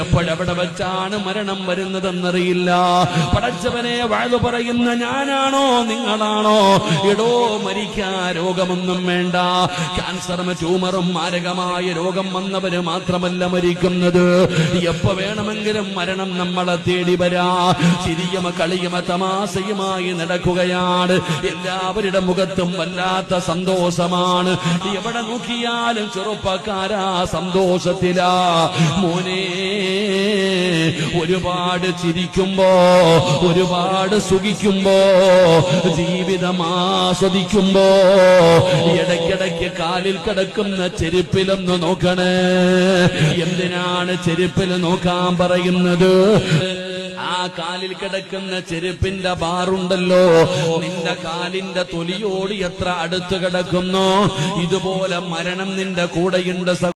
എപ്പോഴെവിടെ വെച്ചാണ് മരണം വരുന്നതെന്നറിയില്ല. പടച്ചവനെ വഅദ് പറയുന്ന ഞാനാണോ നിങ്ങളാണോ? എടോ മരിക്കാ രോഗമൊന്നും വേണ്ട. ക്യാൻസറും ട്യൂമറും മാരകമായ രോഗം വന്നവര് മാത്രമല്ല മരിക്കുന്നത്. എപ്പോ വേണമെങ്കിലും മരണം നമ്മളെ തേടി വരാ. ചിരിയും കളിയും തമാശയുമായി നടക്കുകയാണ്. എല്ലാവരുടെ മുഖത്തും വല്ലാത്ത സന്തോഷമാണ്. എവിടെ നോക്കിയാലും ചെറുപ്പക്കാരാ സന്തോഷത്തിലാ. മോനെ ഒരുപാട് ചിരിക്കുമ്പോ, ഒരുപാട് സുഖിക്കുമ്പോ, ജീവിതം ആസ്വദിക്കുമ്പോ ഇടയ്ക്കിടയ്ക്ക് കാലിൽ കിടക്കുന്ന ചെരുപ്പിലൊന്ന് നോക്കണേ. എന്തിനാണ് ചെരുപ്പിൽ നോക്കാൻ പറയുന്നത്? ആ കാലിൽ കിടക്കുന്ന ചെരുപ്പിന്റെ ബാറുണ്ടല്ലോ, നിന്റെ കാലിന്റെ തൊലിയോട് എത്ര അടുത്ത് കിടക്കുന്നു, ഇതുപോലെ മരണം നിന്റെ കൂടെയുണ്ട്.